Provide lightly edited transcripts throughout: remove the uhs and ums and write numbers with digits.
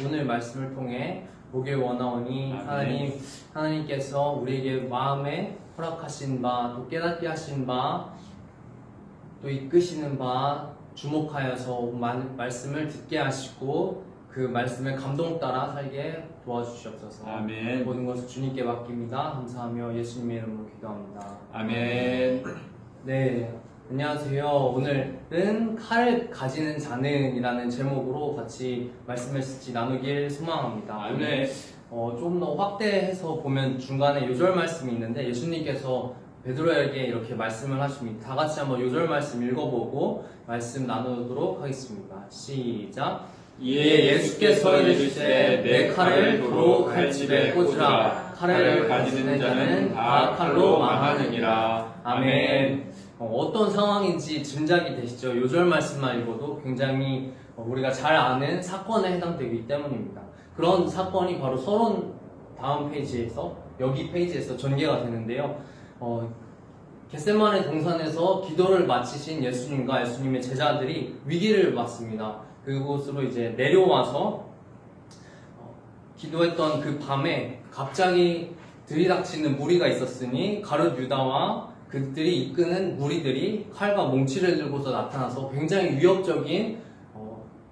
오늘 말씀을 통해 보길 원하오니 하나님께서 우리에게 마음에 허락하신 바, 또 깨닫게 하신 바, 또 이끄시는 바 주목하여서 말씀을 듣게 하시고 그 말씀에 감동 따라 살게 도와주시옵소서. 아멘. 모든 것을 주님께 맡깁니다. 감사하며 예수님의 이름으로 기도합니다. 아멘. 네, 안녕하세요. 오늘은 칼을 가지는 자는이라는 제목으로 같이 말씀을 나누길 소망합니다. 아멘. 오늘 좀 더 확대해서 보면 중간에 요절 말씀이 있는데 예수님께서 베드로에게 이렇게 말씀을 하십니다. 다 같이 한번 요절 말씀 읽어보고 말씀 나누도록 하겠습니다. 시작. 이에 예수께서 이르시되 내 칼을 도로 칼집에 꽂으라. 칼을 가지는 자는 다 칼로 망하느니라. 아멘. 어떤 상황인지 짐작이 되시죠? 요절 말씀만 읽어도 굉장히 우리가 잘 아는 사건에 해당되기 때문입니다. 그런 사건이 바로 서론 다음 페이지에서 여기 페이지에서 전개가 되는데요. 겟세마네 동산에서 기도를 마치신 예수님과 예수님의 제자들이 위기를 맞습니다. 그곳으로 이제 내려와서 기도했던 그 밤에 갑자기 들이닥치는 무리가 있었으니 가룟 유다와 그들이 이끄는 무리들이 칼과 몽치를 들고서 나타나서 굉장히 위협적인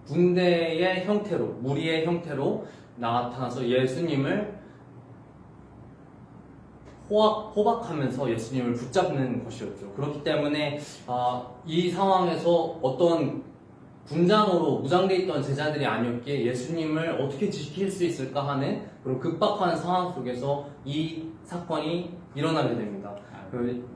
군대의 형태로, 무리의 형태로 나타나서 예수님을 호박하면서 예수님을 붙잡는 것이었죠. 그렇기 때문에 이 상황에서 어떤 군장으로 무장되어 있던 제자들이 아니었기에 예수님을 어떻게 지킬 수 있을까 하는 그런 급박한 상황 속에서 이 사건이 일어나게 됩니다.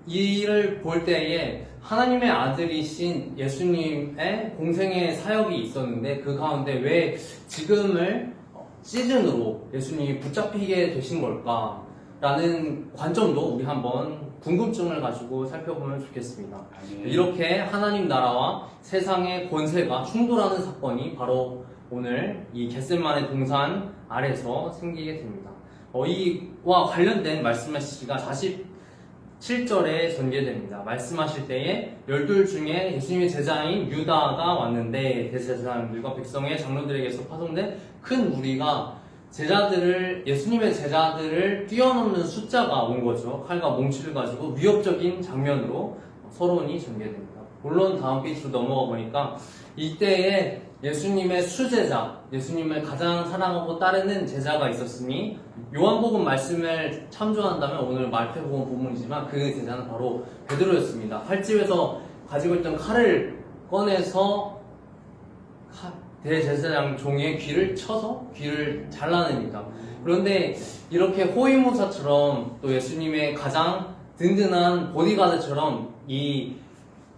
이 일을 볼 때에 하나님의 아들이신 예수님의 공생의 사역이 있었는데 그 가운데 왜 지금을 시즌으로 예수님이 붙잡히게 되신 걸까? 라는 관점도 우리 한번 궁금증을 가지고 살펴보면 좋겠습니다. 이렇게 하나님 나라와 세상의 권세가 충돌하는 사건이 바로 오늘 이 겟세마네 동산 아래서 생기게 됩니다. 이와 관련된 말씀하시기가 47절에 전개됩니다. 말씀하실 때에 12 중에 예수님의 제자인 유다가 왔는데 대제사장들과 백성의 장로들에게서 파송된 큰 무리가 예수님의 제자들을 뛰어넘는 숫자가 온 거죠. 칼과 몽치를 가지고 위협적인 장면으로 서론이 전개됩니다. 물론 다음 페이지로 넘어가 보니까 이때에 예수님의 수제자, 예수님을 가장 사랑하고 따르는 제자가 있었으니 요한복음 말씀을 참조한다면 오늘 마태복음 본문이지만 그 제자는 바로 베드로였습니다. 칼집에서 가지고 있던 칼을 꺼내서 대제사장 종의 귀를 쳐서 귀를 잘라냅니다. 그런데 이렇게 호위무사처럼 또 예수님의 가장 든든한 보디가드처럼 이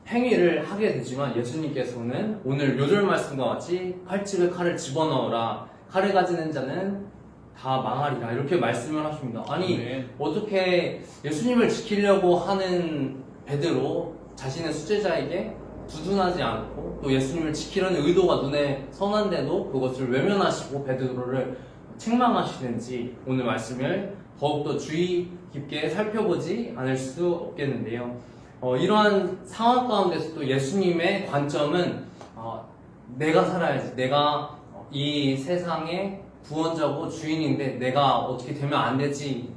행위를 하게 되지만 예수님께서는 오늘 요절 말씀과 같이 칼집에 칼을 집어넣어라. 칼을 가지는 자는 다 망하리라. 이렇게 말씀을 하십니다. 아니 어떻게 예수님을 지키려고 하는 베드로 자신의 수제자에게 두둔하지 않고 또 예수님을 지키려는 의도가 눈에 선한데도 그것을 외면하시고 베드로를 책망하시는지 오늘 말씀을 더욱더 주의 깊게 살펴보지 않을 수 없겠는데요. 이러한 상황 가운데서도 예수님의 관점은 내가 살아야지, 내가 이 세상의 구원자고 주인인데 내가 어떻게 되면 안 되지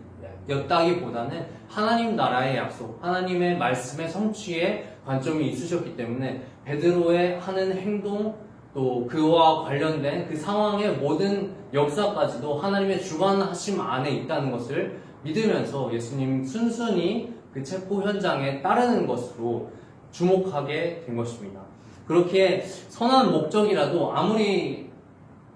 였다기보다는 하나님 나라의 약속, 하나님의 말씀의 성취에 관점이 있으셨기 때문에 베드로의 하는 행동 또 그와 관련된 그 상황의 모든 역사까지도 하나님의 주관하심 안에 있다는 것을 믿으면서 예수님 순순히 그 체포 현장에 따르는 것으로 주목하게 된 것입니다. 그렇게 선한 목적이라도 아무리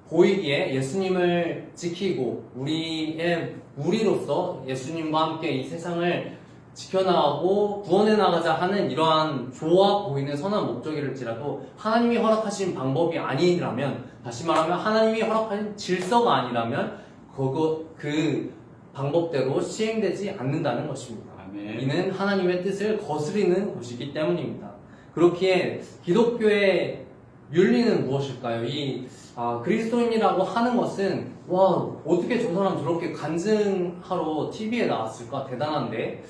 보이기에 예수님을 지키고 우리의 무리로서 예수님과 함께 이 세상을 지켜나가고 구원해 나가자 하는 이러한 좋아 보이는 선한 목적일지라도 하나님이 허락하신 방법이 아니라면, 다시 말하면 하나님이 허락하신 질서가 아니라면 그 방법대로 시행되지 않는다는 것입니다. 아멘. 이는 하나님의 뜻을 거스리는 것이기 때문입니다. 그렇기에 기독교의 윤리는 무엇일까요? 그리스도인이라고 하는 것은 어떻게 저 사람 저렇게 간증하러 TV에 나왔을까? 대단한데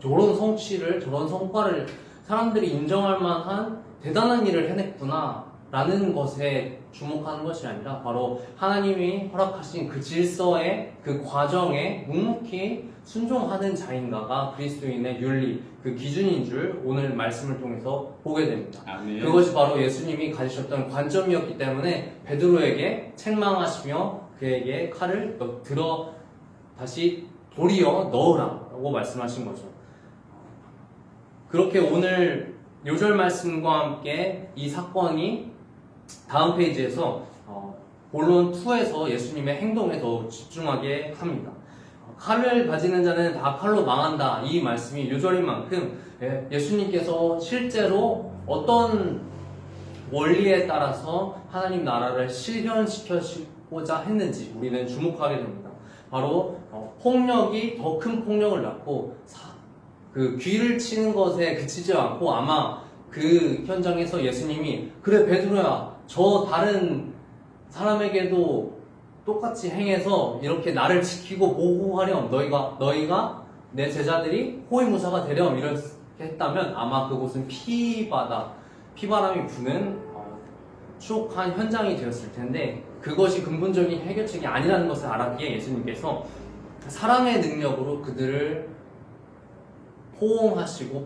저런 성취를, 저런 성과를 사람들이 인정할 만한 대단한 일을 해냈구나 라는 것에 주목하는 것이 아니라 바로 하나님이 허락하신 그 질서의 그 과정에 묵묵히 순종하는 자인가가 그리스도인의 윤리, 그 기준인 줄 오늘 말씀을 통해서 보게 됩니다. 아멘. 그것이 바로 예수님이 가지셨던 관점이었기 때문에 베드로에게 책망하시며 그에게 칼을 다시 도리어 넣으라고 말씀하신 거죠. 그렇게 오늘 요절 말씀과 함께 이 사건이 다음 페이지에서 본론 2에서 예수님의 행동에 더 집중하게 합니다. 칼을 가지는 자는 다 칼로 망한다. 이 말씀이 요절인 만큼 예수님께서 실제로 어떤 원리에 따라서 하나님 나라를 실현시키고자 했는지 우리는 주목하게 됩니다. 바로 폭력이 더 큰 폭력을 낳고 그 귀를 치는 것에 그치지 않고 아마 그 현장에서 예수님이 그래 베드로야 저 다른 사람에게도 똑같이 행해서 이렇게 나를 지키고 보호하렴 너희가 내 제자들이 호위무사가 되렴 이렇게 했다면 아마 그곳은 피바람이 부는 추억한 현장이 되었을 텐데 그것이 근본적인 해결책이 아니라는 것을 알았기에 예수님께서 사랑의 능력으로 그들을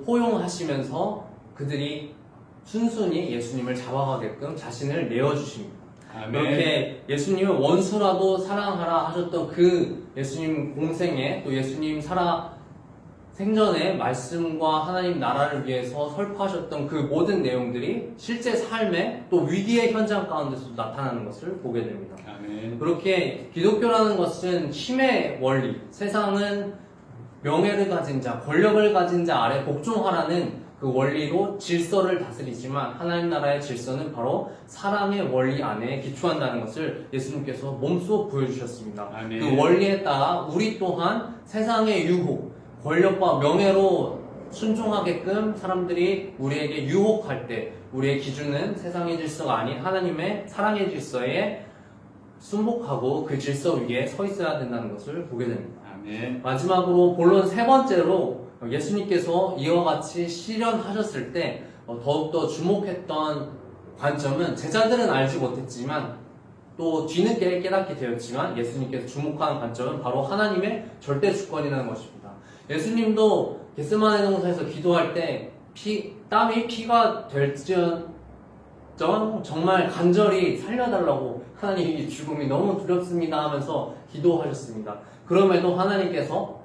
포용하시면서 그들이 순순히 예수님을 잡아가게끔 자신을 내어주십니다. 아멘. 그렇게 예수님을 원수라도 사랑하라 하셨던 그 예수님 공생에 또 예수님 생전에 말씀과 하나님 나라를 위해서 설파하셨던 그 모든 내용들이 실제 삶의 또 위기의 현장 가운데서 나타나는 것을 보게 됩니다. 아멘. 그렇게 기독교라는 것은 힘의 원리, 세상은 명예를 가진 자, 권력을 가진 자 아래 복종하라는 그 원리로 질서를 다스리지만 하나님 나라의 질서는 바로 사랑의 원리 안에 기초한다는 것을 예수님께서 몸소 보여주셨습니다. 아멘. 그 원리에 따라 우리 또한 세상의 유혹, 권력과 명예로 순종하게끔 사람들이 우리에게 유혹할 때 우리의 기준은 세상의 질서가 아닌 하나님의 사랑의 질서에 순복하고 그 질서 위에 서 있어야 된다는 것을 보게 됩니다. 아멘. 마지막으로 본론 3번째로 예수님께서 이와 같이 실현하셨을 때 더욱더 주목했던 관점은 제자들은 알지 못했지만 또 뒤늦게 깨닫게 되었지만 예수님께서 주목하는 관점은 바로 하나님의 절대 주권이라는 것입니다. 예수님도 겟세마네 동산에서 기도할 때 땀이 피가 될지언정 정말 간절히 살려달라고 하나님 이 죽음이 너무 두렵습니다 하면서 기도하셨습니다. 그럼에도 하나님께서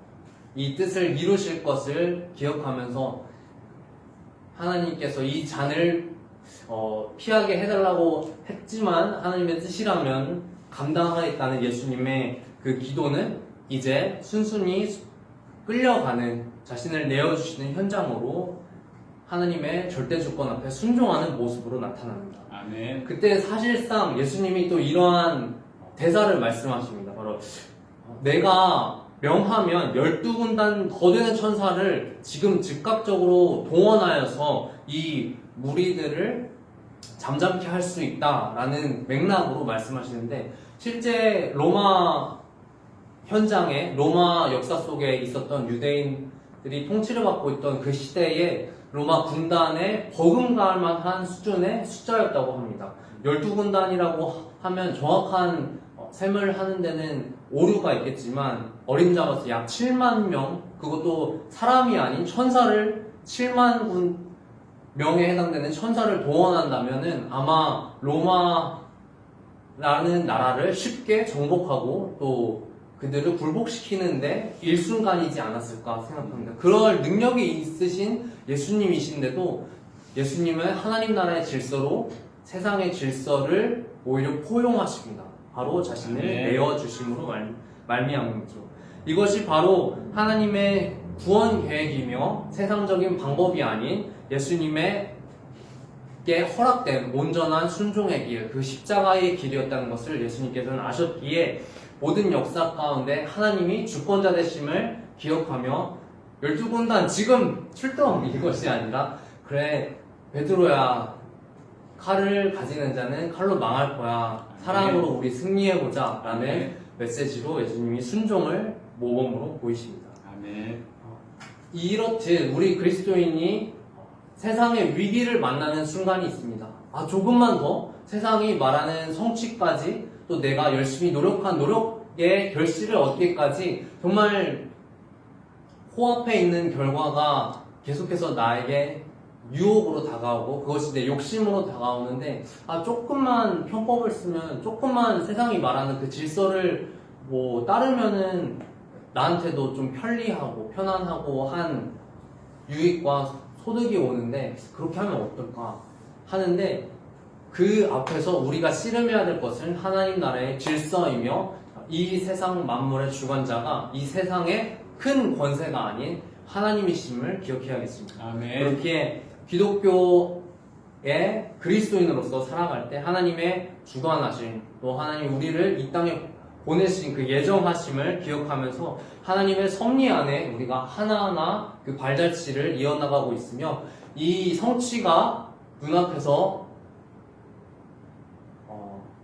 이 뜻을 이루실 것을 기억하면서 하나님께서 이 잔을 피하게 해달라고 했지만 하나님의 뜻이라면 감당하겠다는 예수님의 그 기도는 이제 순순히 끌려가는 자신을 내어주시는 현장으로 하나님의 절대 주권 앞에 순종하는 모습으로 나타납니다. 아멘. 그때 사실상 예수님이 또 이러한 대사를 말씀하십니다. 바로 내가 명하면 12군단 더 되는 천사를 지금 즉각적으로 동원하여서 이 무리들을 잠잠케 할 수 있다라는 맥락으로 말씀하시는데 실제 로마 현장에 로마 역사 속에 있었던 유대인들이 통치를 받고 있던 그 시대에 로마 군단에 버금갈 만한 수준의 숫자였다고 합니다. 12군단이라고 하면 정확한 셈을 하는 데는 오류가 있겠지만 어림잡아서 약 7만 명, 그것도 사람이 아닌 천사를 7만 명에 해당되는 천사를 동원한다면은 아마 로마라는 나라를 쉽게 정복하고 또 그들을 굴복시키는데 일순간이지 않았을까 생각합니다. 그럴 능력이 있으신 예수님이신데도 예수님은 하나님 나라의 질서로 세상의 질서를 오히려 포용하십니다. 바로 자신을 내어주심으로 말미암은 거죠. 이것이 바로 하나님의 구원 계획이며 세상적인 방법이 아닌 예수님에게 허락된 온전한 순종의 길, 그 십자가의 길이었다는 것을 예수님께서는 아셨기에 모든 역사 가운데 하나님이 주권자 되심을 기억하며 12군단 지금 출동 이것이 아니라 그래 베드로야 칼을 가지는 자는 칼로 망할 거야. 사랑으로 우리 승리해보자 라는 메시지로 예수님이 순종을 모범으로 보이십니다. 아멘. 이렇듯 우리 그리스도인이 세상의 위기를 만나는 순간이 있습니다. 조금만 더 세상이 말하는 성취까지 또 내가 열심히 노력한 노력의 결실을 얻기까지 정말 코앞에 있는 결과가 계속해서 나에게 유혹으로 다가오고 그것이 내 욕심으로 다가오는데 조금만 편법을 쓰면 조금만 세상이 말하는 그 질서를 따르면은 나한테도 좀 편리하고 편안하고 한 유익과 소득이 오는데 그렇게 하면 어떨까 하는데 그 앞에서 우리가 씨름해야 될 것은 하나님 나라의 질서이며 이 세상 만물의 주관자가 이 세상의 큰 권세가 아닌 하나님이심을 기억해야겠습니다. 아멘. 그렇기에 기독교의 그리스도인으로서 살아갈 때 하나님의 주관하심 또 하나님 우리를 이 땅에 보내신 그 예정하심을 기억하면서 하나님의 섭리 안에 우리가 하나하나 그 발자취를 이어나가고 있으며 이 성취가 눈앞에서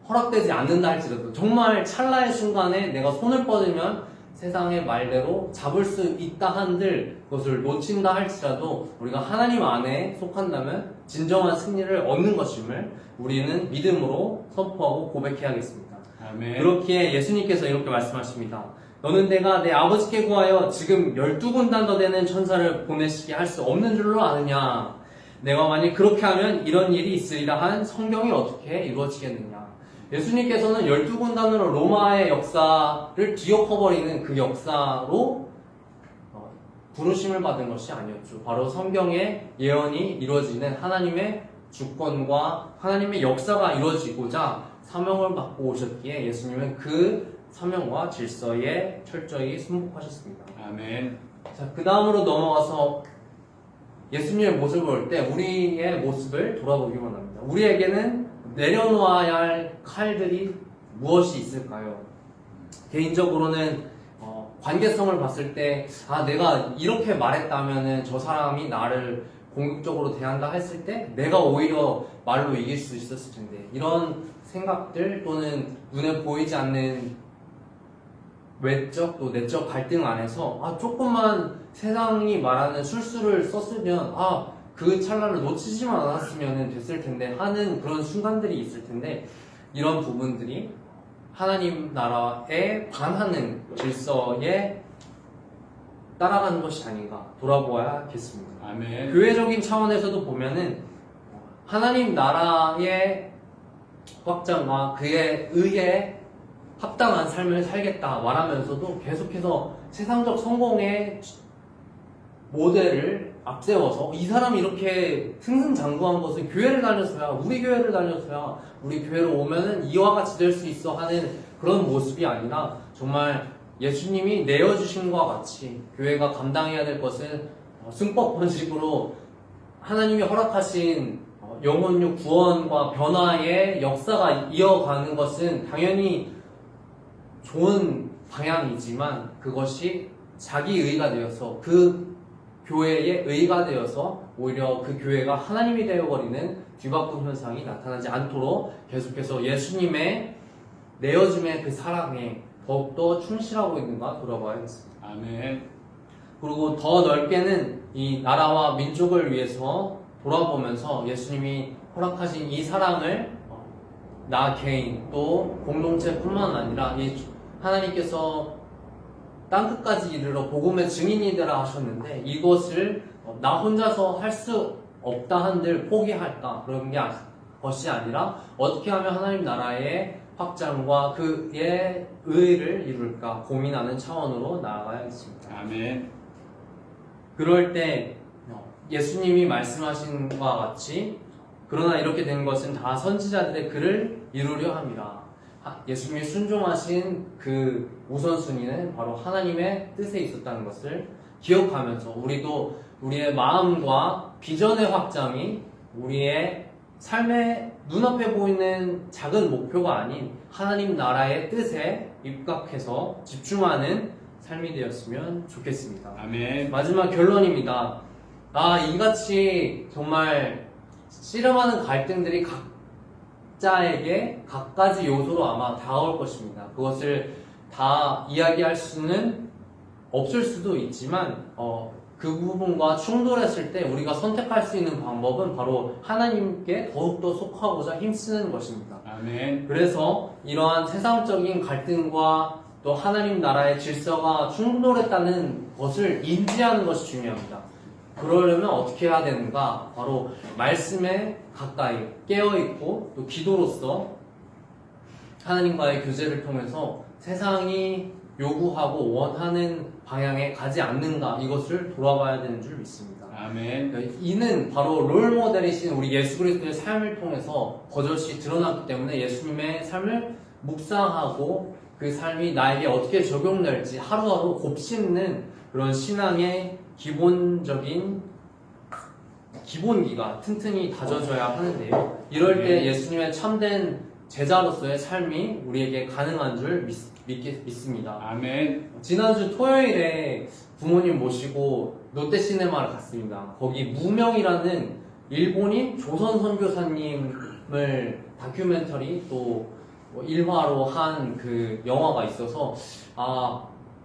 허락되지 않는다 할지라도 정말 찰나의 순간에 내가 손을 뻗으면 세상의 말대로 잡을 수 있다 한들 그것을 놓친다 할지라도 우리가 하나님 안에 속한다면 진정한 승리를 얻는 것임을 우리는 믿음으로 선포하고 고백해야겠습니다. 아멘. 그렇기에 예수님께서 이렇게 말씀하십니다. 너는 내가 내 아버지께 구하여 지금 12군단 더 되는 천사를 보내시게 할 수 없는 줄로 아느냐. 내가 만약 그렇게 하면 이런 일이 있으리라 한 성경이 어떻게 이루어지겠느냐. 예수님께서는 12군단으로 로마의 역사를 뒤엎어버리는 그 역사로 부르심을 받은 것이 아니었죠. 바로 성경의 예언이 이루어지는 하나님의 주권과 하나님의 역사가 이루어지고자 사명을 받고 오셨기에 예수님은 그 사명과 질서에 철저히 순복하셨습니다. 아멘. 자, 그 다음으로 넘어가서 예수님의 모습을 볼 때 우리의 모습을 돌아보기 원합니다. 우리에게는 내려놓아야 할 칼들이 무엇이 있을까요? 개인적으로는 관계성을 봤을 때 내가 이렇게 말했다면은 저 사람이 나를 공격적으로 대한다 했을 때 내가 오히려 말로 이길 수 있었을 텐데 이런 생각들 또는 눈에 보이지 않는 외적 또 내적 갈등 안에서 조금만 세상이 말하는 술수를 썼으면 그 찰나를 놓치지만 않았으면 됐을 텐데 하는 그런 순간들이 있을 텐데 이런 부분들이 하나님 나라에 반하는 질서에 따라가는 것이 아닌가 돌아보아야겠습니다. 아멘. 교회적인 차원에서도 보면은 하나님 나라의 확장과 그의 의에 합당한 삶을 살겠다 말하면서도 계속해서 세상적 성공의 모델을 앞세워서 이 사람이 이렇게 승승장구한 것은 교회를 다녀서야 우리 교회를 다녀서야 우리 교회로 오면은 이와 같이 될 수 있어 하는 그런 모습이 아니라 정말 예수님이 내어주신 것과 같이 교회가 감당해야 될 것은 승법 번식으로 하나님이 허락하신 영혼육 구원과 변화의 역사가 이어가는 것은 당연히 좋은 방향이지만 그것이 자기 의가 되어서 그 교회의 의가 되어서 오히려 그 교회가 하나님이 되어버리는 뒤바꿈 현상이 나타나지 않도록 계속해서 예수님의 내어줌의 그 사랑에 더욱더 충실하고 있는가 돌아봐야겠습니다. 아멘. 그리고 더 넓게는 이 나라와 민족을 위해서 돌아보면서 예수님이 허락하신 이 사랑을 나 개인 또 공동체뿐만 아니라 이 하나님께서 땅끝까지 이르러 복음의 증인이 되라 하셨는데 이것을 나 혼자서 할 수 없다 한들 포기할까 그런 것이 아니라 어떻게 하면 하나님 나라의 확장과 그의 의를 이룰까 고민하는 차원으로 나아가야겠습니다. 아멘. 그럴 때 예수님이 말씀하신 것과 같이 그러나 이렇게 된 것은 다 선지자들의 글을 이루려 함이라. 예수님이 순종하신 그 우선순위는 바로 하나님의 뜻에 있었다는 것을 기억하면서 우리도 우리의 마음과 비전의 확장이 우리의 삶의 눈앞에 보이는 작은 목표가 아닌 하나님 나라의 뜻에 입각해서 집중하는 삶이 되었으면 좋겠습니다. 아멘. 마지막 결론입니다. 이같이 정말 씨름하는 갈등들이 각자에게 각가지 요소로 아마 다가올 것입니다. 그것을 다 이야기할 수는 없을 수도 있지만 그 부분과 충돌했을 때 우리가 선택할 수 있는 방법은 바로 하나님께 더욱더 속하고자 힘쓰는 것입니다. 아멘. 그래서 이러한 세상적인 갈등과 또 하나님 나라의 질서가 충돌했다는 것을 인지하는 것이 중요합니다. 그러려면 어떻게 해야 되는가? 바로 말씀에 가까이 깨어있고 또 기도로서 하나님과의 교제를 통해서 세상이 요구하고 원하는 방향에 가지 않는가, 이것을 돌아봐야 되는 줄 믿습니다. 아멘. 이는 바로 롤모델이신 우리 예수 그리스도의 삶을 통해서 버젓이 드러났기 때문에 예수님의 삶을 묵상하고 그 삶이 나에게 어떻게 적용될지 하루하루 곱씹는 그런 신앙의 기본적인 기본기가 튼튼히 다져져야 하는데요. 이럴 때 예수님의 참된 제자로서의 삶이 우리에게 가능한 줄 믿습니다. 아멘. 지난주 토요일에 부모님 모시고 롯데시네마를 갔습니다. 거기 무명이라는 일본인 조선 선교사님을 다큐멘터리 또 일화로 한 그 영화가 있어서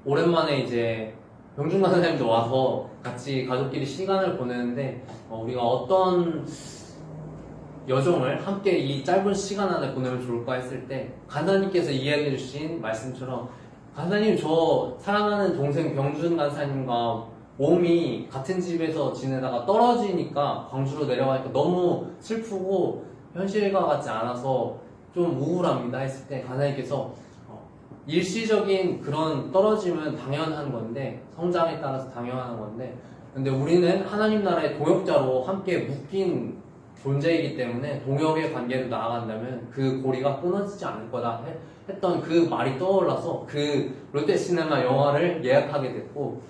오랜만에 이제 병준 간사님도 와서 같이 가족끼리 시간을 보내는데 우리가 어떤 여정을 함께 이 짧은 시간 안에 보내면 좋을까 했을 때 간사님께서 이야기해 주신 말씀처럼, 간사님 저 사랑하는 동생 병준 간사님과 몸이 같은 집에서 지내다가 떨어지니까 광주로 내려가니까 너무 슬프고 현실과 같지 않아서 좀 우울합니다 했을 때 간사님께서 일시적인 그런 떨어짐은 당연한 건데, 성장에 따라서 당연한 건데, 근데 우리는 하나님 나라의 동역자로 함께 묶인 존재이기 때문에 동역의 관계로 나아간다면 그 고리가 끊어지지 않을 거다 했던 그 말이 떠올라서 그 롯데시네마 영화를 예약하게 됐고,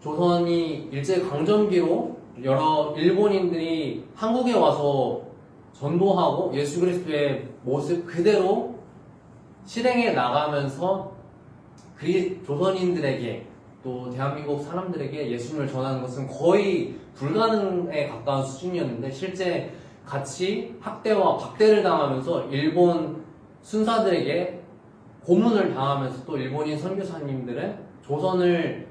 조선이 일제강점기로 여러 일본인들이 한국에 와서 전도하고 예수 그리스도의 모습 그대로 실행해 나가면서 조선인들에게 또 대한민국 사람들에게 예수님을 전하는 것은 거의 불가능에 가까운 수준이었는데, 실제 같이 학대와 박대를 당하면서 일본 순사들에게 고문을 당하면서 또 일본인 선교사님들은 조선을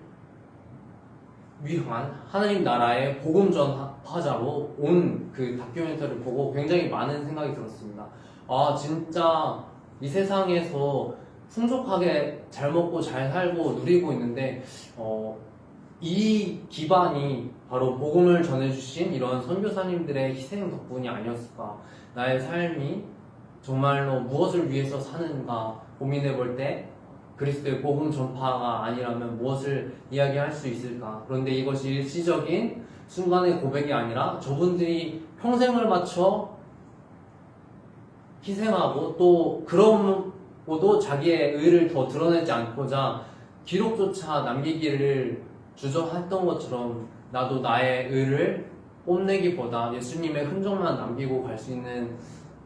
위한 하나님 나라의 복음 전파자로 온 그 다큐멘터리를 보고 굉장히 많은 생각이 들었습니다. 진짜 이 세상에서 풍족하게 잘 먹고 잘 살고 누리고 있는데 이 기반이 바로 복음을 전해주신 이런 선교사님들의 희생 덕분이 아니었을까. 나의 삶이 정말로 무엇을 위해서 사는가 고민해 볼 때 그리스도의 복음 전파가 아니라면 무엇을 이야기할 수 있을까. 그런데 이것이 일시적인 순간의 고백이 아니라 저분들이 평생을 바쳐 희생하고 또 그러고도 자기의 의를 더 드러내지 않고자 기록조차 남기기를 주저했던 것처럼, 나도 나의 의를 뽐내기보다 예수님의 흔적만 남기고 갈 수 있는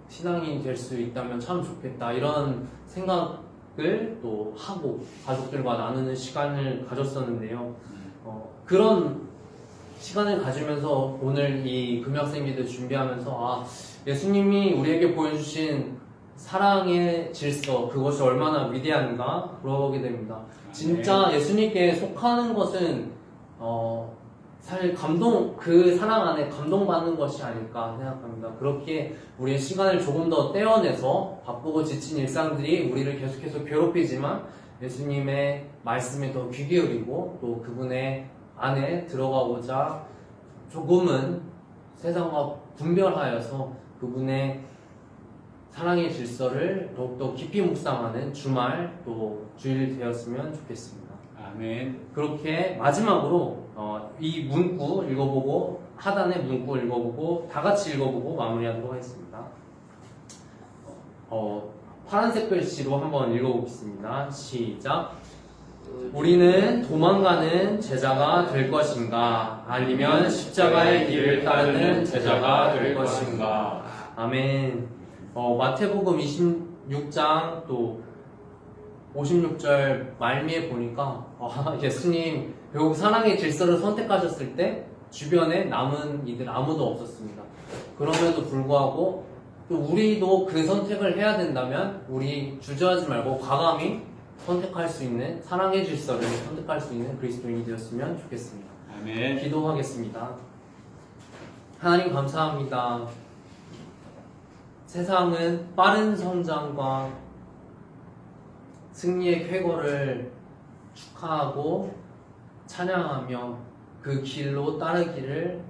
신앙이 될 수 있다면 참 좋겠다, 이런 생각을 또 하고 가족들과 나누는 시간을 가졌었는데요. 그런 시간을 가지면서 오늘 이 금약생기를 준비하면서 예수님이 우리에게 보여주신 사랑의 질서, 그것이 얼마나 위대한가 물어보게 됩니다. 진짜 예수님께 속하는 것은 사실 그 사랑 안에 감동받는 것이 아닐까 생각합니다. 그렇게 우리의 시간을 조금 더 떼어내서 바쁘고 지친 일상들이 우리를 계속해서 괴롭히지만 예수님의 말씀에 더 귀 기울이고 또 그분의 안에 들어가고자 조금은 세상과 분별하여서 그분의 사랑의 질서를 더욱더 깊이 묵상하는 주말 또 주일 되었으면 좋겠습니다. 아멘. 그렇게 마지막으로 이 문구 읽어보고, 하단의 문구 읽어보고 다 같이 읽어보고 마무리하도록 하겠습니다. 파란색 글씨로 한번 읽어보겠습니다. 시작. 우리는 도망가는 제자가 될 것인가, 아니면 십자가의 길을 따르는 제자가 될 것인가. 아멘. 마태복음 26장 또 56절 말미에 보니까 예수님 결국 사랑의 질서를 선택하셨을 때 주변에 남은 이들 아무도 없었습니다. 그럼에도 불구하고 또 우리도 그 선택을 해야 된다면 우리 주저하지 말고 과감히 선택할 수 있는 사랑의 질서를 선택할 수 있는 그리스도인이 되었으면 좋겠습니다. 아멘. 기도하겠습니다. 하나님 감사합니다. 세상은 빠른 성장과 승리의 쾌거를 축하하고 찬양하며 그 길로 따르기를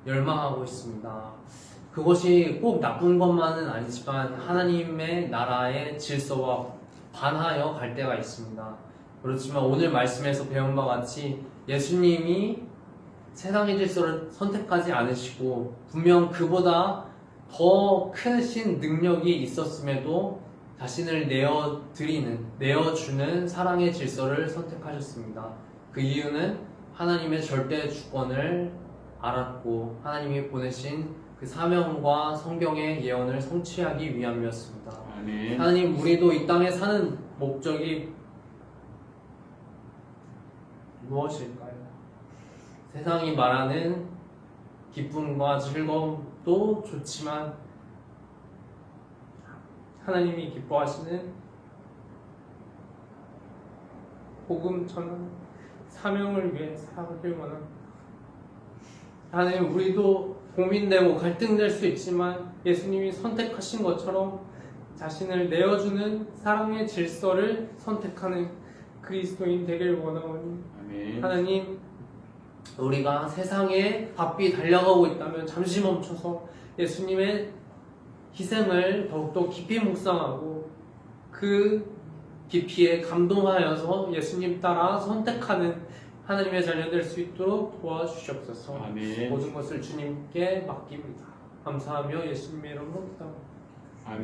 열망하고 있습니다. 그것이 꼭 나쁜 것만은 아니지만 하나님의 나라의 질서와 반하여 갈 때가 있습니다. 그렇지만 오늘 말씀에서 배운 바와 같이 예수님이 세상의 질서를 선택하지 않으시고 분명 그보다 더 크신 능력이 있었음에도 자신을 내어주는 사랑의 질서를 선택하셨습니다. 그 이유는 하나님의 절대 주권을 알았고 하나님이 보내신 그 사명과 성경의 예언을 성취하기 위함이었습니다. 아멘. 하나님, 우리도 이 땅에 사는 목적이 무엇일까요? 세상이 말하는 기쁨과 즐거움도 좋지만 하나님이 기뻐하시는 복음 전한 사명을 위해 살아가길 원합니다. 하나님, 우리도 고민되고 갈등될 수 있지만 예수님이 선택하신 것처럼 자신을 내어주는 사랑의 질서를 선택하는 그리스도인 되길 원하오니 아멘. 하나님, 우리가 세상에 바삐 달려가고 있다면 잠시 멈춰서 예수님의 희생을 더욱더 깊이 묵상하고 그 깊이에 감동하여서 예수님 따라 선택하는 하나님의 자녀 될 수 있도록 도와주시옵소서. 아멘. 모든 것을 주님께 맡깁니다. 감사하며 예수님의 이름으로 기도합니다. 아멘.